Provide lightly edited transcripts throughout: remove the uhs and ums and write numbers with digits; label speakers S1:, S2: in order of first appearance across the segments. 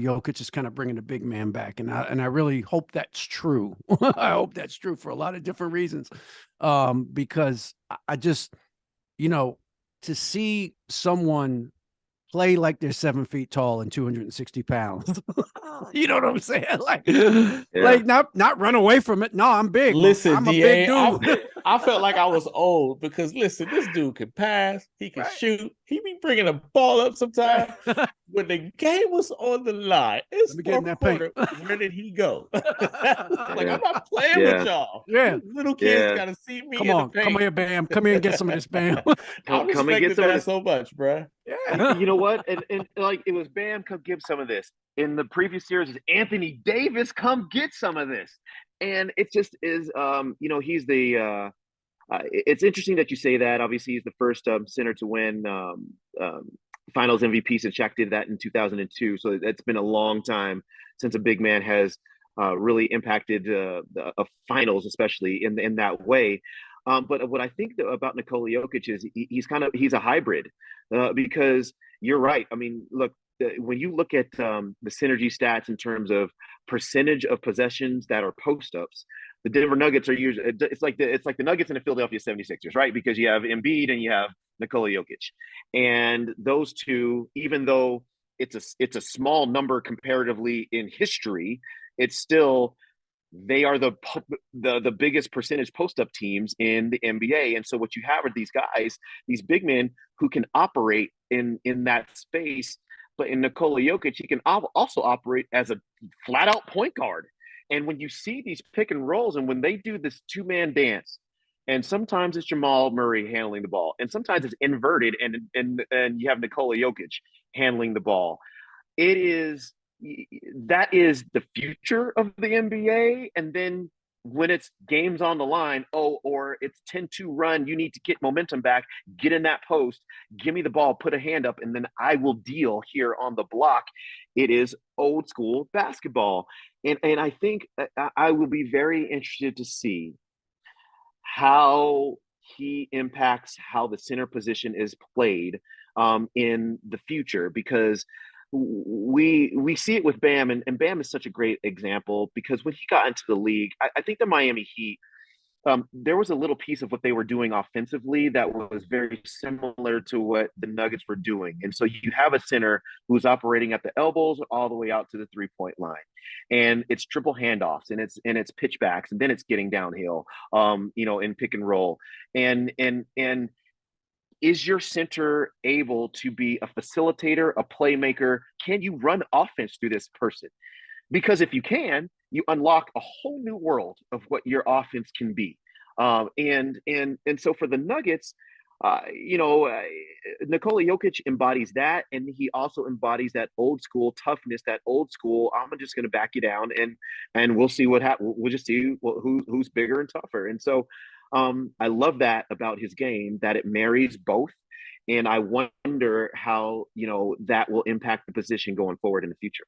S1: Jokic is kind of bringing the big man back, and I really hope that's true. I hope that's true for a lot of different reasons, because I just, you know, to see someone play like they're 7 feet tall and 260 pounds. You know what I'm saying?
S2: Yeah.
S1: Like not run away from it. No, I'm big.
S3: Listen,
S1: I'm a big
S3: DA,
S1: dude.
S3: I felt like I was old because listen, this dude can pass, he can
S1: Right.
S3: shoot, he be bringing a ball up sometimes.
S1: Right. Let
S3: When the game was on the line, it's
S1: me get in
S3: fourth
S1: that paint.
S3: quarter. Where did he go? Like,
S2: Yeah.
S3: I'm not playing with
S2: Yeah.
S3: y'all.
S1: Yeah.
S3: You little kids
S2: Yeah.
S3: got to see me
S1: Come
S3: in the
S1: on. Come
S3: paint.
S1: here, Bam. Come here and get some of this, Bam.
S3: I
S2: Come and get
S3: respected
S2: some of
S3: that
S2: this.
S3: so much, bruh.
S1: Yeah.
S2: You know what? And like it was Bam, come give some of this. In the previous series, it's Anthony Davis, come get some of this. And it just is, he's it's interesting that you say that. Obviously, he's the first center to win Finals MVP since Shaq did that in 2002. So it's been a long time since a big man has really impacted the finals, especially in that way. But what I think about Nikola Jokic is he's a hybrid because you're right. I mean, look, when you look at the synergy stats in terms of percentage of possessions that are post ups, the Denver Nuggets are usually it's like the Nuggets and the Philadelphia 76ers, right? Because you have Embiid and you have Nikola Jokic. And those two, even though it's a small number comparatively in history, it's still they are the biggest percentage post up teams in the NBA. And so what you have are these guys, these big men who can operate in that space. But in Nikola Jokic, he can also operate as a flat out point guard. And when you see these pick and rolls, and when they do this 2-man dance, and sometimes it's Jamal Murray handling the ball, and sometimes it's inverted, and you have Nikola Jokic handling the ball. It is that is the future of the NBA. And then when it's games on the line, or it's 10-2 run, you need to get momentum back, get in that post, give me the ball, put a hand up, and then I will deal here on the block. It is old school basketball. And I think I will be very interested to see how he impacts how the center position is played in the future, because we see it with Bam, and Bam is such a great example because when he got into the league, I think the Miami Heat, there was a little piece of what they were doing offensively that was very similar to what the Nuggets were doing. And so you have a center who's operating at the elbows all the way out to the 3-point line. And it's triple handoffs, and it's pitchbacks, and then it's getting downhill, in pick and roll. And is your center able to be a facilitator, a playmaker? Can you run offense through this person? Because if you can, you unlock a whole new world of what your offense can be. And so for the Nuggets, Nikola Jokic embodies that, and he also embodies that old school toughness, that old school. I'm just going to back you down, and we'll see what happens. We'll just see who's bigger and tougher. And so I love that about his game, that it marries both. And I wonder how that will impact the position going forward in the future.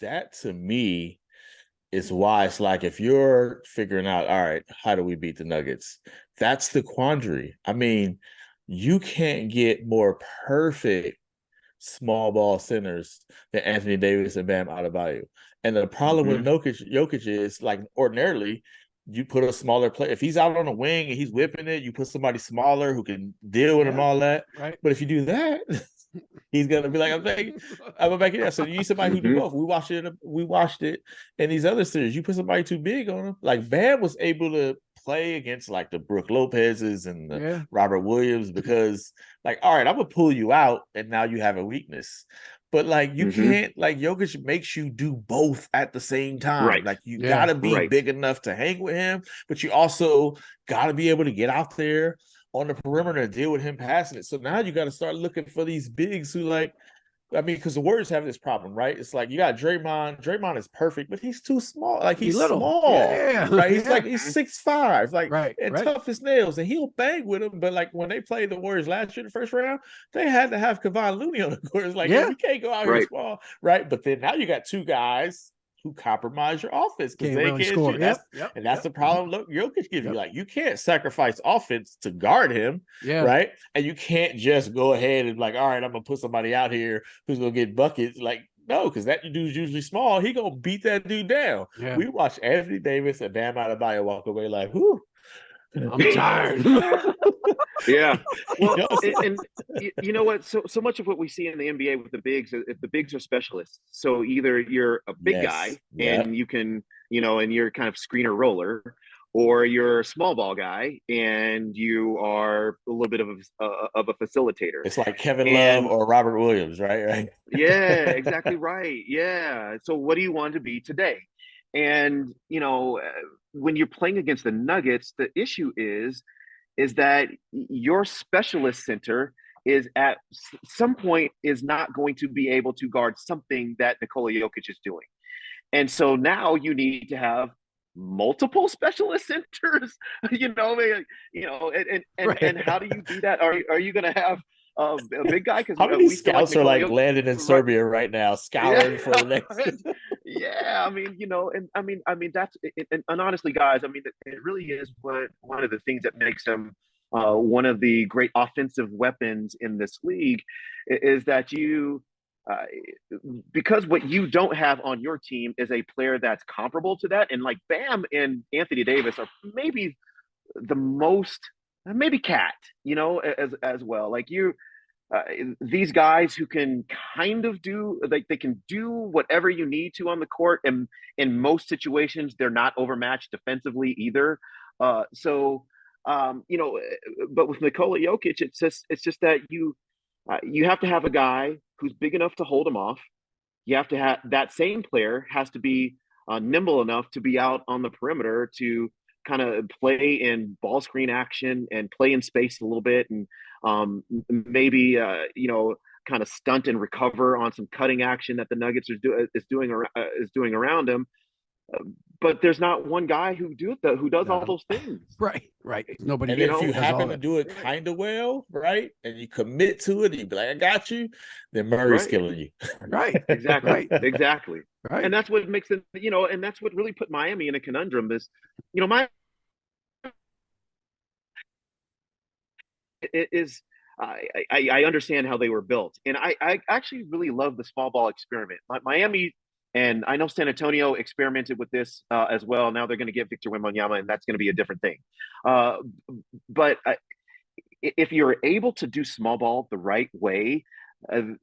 S3: That to me is why it's like if you're figuring out, all right, how do we beat the Nuggets? That's the quandary. I mean, you can't get more perfect small ball centers than Anthony Davis and Bam Adebayo. And the problem with Jokic is, like, ordinarily, you put a smaller player. If he's out on a wing and he's whipping it, you put somebody smaller who can deal with him, all that.
S1: Right.
S3: But if you do that, he's gonna be like, I'm back here. So you need somebody who do both. We watched it in these other series. You put somebody too big on him. Like Bam was able to play against like the Brook Lopez's and the Robert Williams because, like, all right, I'm gonna pull you out, and now you have a weakness. But like you can't, like, Jokic makes you do both at the same time.
S2: Right.
S3: Like you gotta be big enough to hang with him, but you also gotta be able to get out there on the perimeter and deal with him passing it. So now you got to start looking for these bigs who, like, I mean, because the Warriors have this problem, right? It's like you got Draymond. Draymond is perfect, but he's too small. Like he's small, right? He's like he's 6'5", like tough as nails, and he'll bang with him. But like when they played the Warriors last year in the first round, they had to have Kevon Looney on the court. It's like, hey, we can't go out here small, right? But then now you got two guys who compromise your offense because they
S1: really
S3: can't
S1: score.
S3: shoot. That's the problem. Look, Jokic gives you, like, you can't sacrifice offense to guard him, right? And you can't just go ahead and like, all right, I'm gonna put somebody out here who's gonna get buckets. Like No, because that dude's usually small. He gonna beat that dude down.
S1: Yeah.
S3: We watched Anthony Davis and Bam Adebayo walk away like, whew.
S1: I'm tired.
S2: Yeah. Well,
S3: You know,
S2: and you know what? So much of what we see in the NBA with the bigs, the bigs are specialists. So either you're a big
S3: yes.
S2: guy
S3: Yeah.
S2: and you can, and you're kind of screener roller, or you're a small ball guy and you are a little bit of a facilitator.
S3: It's like Kevin Love
S2: And
S3: or Robert Williams, right?
S2: yeah, exactly right. Yeah. So what do you want to be today? And when you're playing against the Nuggets, the issue is that your specialist center is at some point is not going to be able to guard something that Nikola Jokic is doing. And so now you need to have multiple specialist centers, and how do you do that? Are you going to have a big guy? Because
S3: How many
S2: we still like
S3: scouts are
S2: Nikola
S3: like
S2: Jokic,
S3: landed in
S2: right?
S3: Serbia right now,
S2: Yeah,
S3: scouring for the next?
S2: yeah. I mean, that's and honestly, guys, I mean, it really is one of the things that makes him one of the great offensive weapons in this league is that uh, because what you don't have on your team is a player that's comparable to that, and like Bam and Anthony Davis are maybe the most, maybe Cat, as well. Like uh, these guys who can kind of do, like, they can do whatever you need to on the court, and in most situations they're not overmatched defensively either. So but with Nikola Jokic, it's just that you have to have a guy who's big enough to hold him off. You have to have that same player has to be nimble enough to be out on the perimeter to kind of play in ball screen action and play in space a little bit, and maybe kind of stunt and recover on some cutting action that the Nuggets is doing around him. But there's not one guy who does all
S1: No.
S2: those things.
S1: Right. Nobody
S3: And if you
S1: does all
S3: happen to
S1: that.
S3: do it kind of well, right, and you commit to it, and you be like, I got you, then Murray's
S2: Right.
S3: killing you.
S1: Right.
S2: Exactly.
S1: Right.
S2: Exactly.
S1: Right.
S2: And that's what makes it, and that's what really put Miami in a conundrum is, my it is I understand how they were built, and I actually really love the small ball experiment. Miami, and I know San Antonio experimented with this as well. Now they're going to get Victor Wembanyama, and that's going to be a different thing. Uh, but if you're able to do small ball the right way,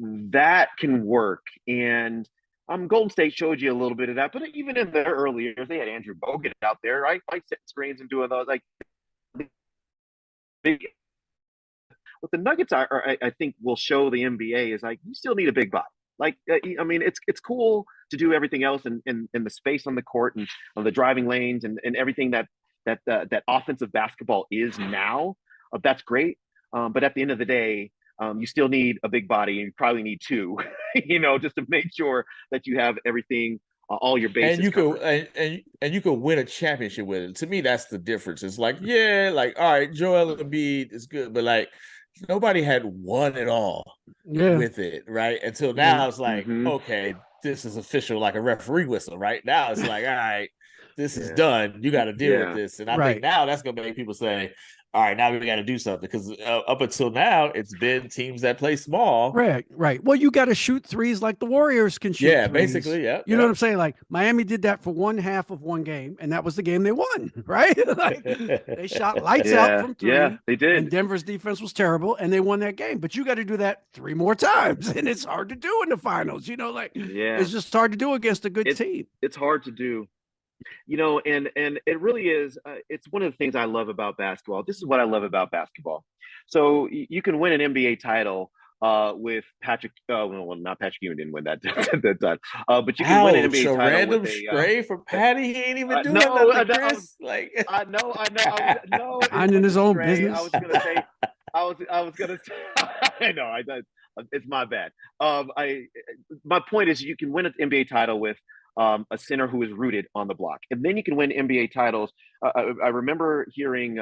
S2: that can work. And Golden State showed you a little bit of that, but even in their early years, they had Andrew Bogut out there, right? Like setting screens and doing those. Like what the Nuggets I think will show the NBA is like you still need a big body. Like I mean, it's cool to do everything else in the space on the court and on the driving lanes and everything that offensive basketball is now. That's great, but at the end of the day, you still need a big body, and you probably need two, just to make sure that you have everything, all your bases
S3: And you
S2: covered.
S3: could and you could win a championship with it. To me, that's the difference. It's like, yeah, like all right, Joel Embiid is good, but like nobody had won it all
S1: Yeah.
S3: with it, right? Until
S1: Yeah.
S3: now, it's like, okay, this is official, like a referee whistle, right? Now it's like, all right, this is
S2: Yeah,
S3: done. You got to deal with
S2: yeah,
S3: this, and I think
S1: Right.
S3: now that's gonna make people say, all right, now we got to do something because up until now, it's been teams that play small.
S1: Right. Well, you got to shoot threes like the Warriors can shoot
S3: Yeah,
S1: threes.
S3: basically, yeah.
S1: You know what I'm saying? Like Miami did that for one half of one game, and that was the game they won, right? Like they shot lights out
S2: yeah,
S1: from
S2: yeah.
S1: three,
S2: They
S1: and
S2: did.
S1: Denver's defense was terrible, and they won that game. But you got to do that three more times, and it's hard to do in the finals. Like
S2: Yeah,
S1: it's just hard to do against a good
S2: it
S1: team.
S2: it's hard to do. And it really is. It's one of the things I love about basketball. This is what I love about basketball. So you can win an NBA title with Patrick. Well, not Patrick Ewing didn't win that that time. But you can win an
S3: Ouch!
S2: NBA
S3: A
S2: title with
S3: random
S2: a.
S3: stray from Patty. He ain't even doing
S2: No,
S3: nothing, Chris. Like,
S2: I know. No, it
S1: Minding his
S2: wasn't
S1: own
S2: stray. I was
S1: business.
S2: gonna say. I was gonna say. I know. It's my bad. My point is, you can win an NBA title with a center who is rooted on the block, and then you can win NBA titles. I remember hearing.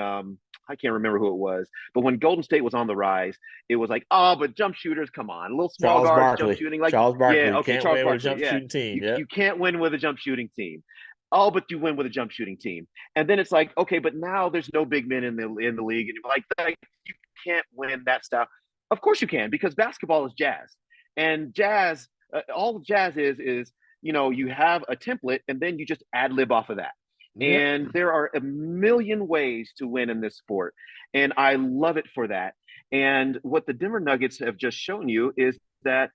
S2: I can't remember who it was, but when Golden State was on the rise, it was like, oh, but jump shooters, come on, little small
S3: Charles
S2: guards, jump
S3: Barkley.
S2: shooting, like,
S3: Charles
S2: yeah,
S3: Barkley
S2: okay,
S3: can't
S2: Charles
S3: win with a
S2: Barkley,
S3: jump
S2: yeah,
S3: shooting team.
S2: you can't win with a jump shooting team. Oh, but you win with a jump shooting team, and then it's like, okay, but now there's no big men in the league, and like you can't win that stuff. Of course you can, because basketball is jazz, and jazz all jazz is you have a template and then you just ad lib off of that.
S1: Yep.
S2: And there are a million ways to win in this sport, and I love it for that. And what the Denver Nuggets have just shown you is that,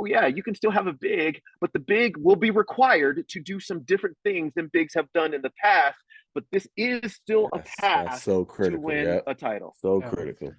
S2: yeah, you can still have a big, but the big will be required to do some different things than bigs have done in the past. But this is still a
S3: That's
S2: path
S3: so
S2: to
S3: critical.
S2: win
S3: Yeah,
S2: a title.
S3: so
S1: Yeah.
S3: critical.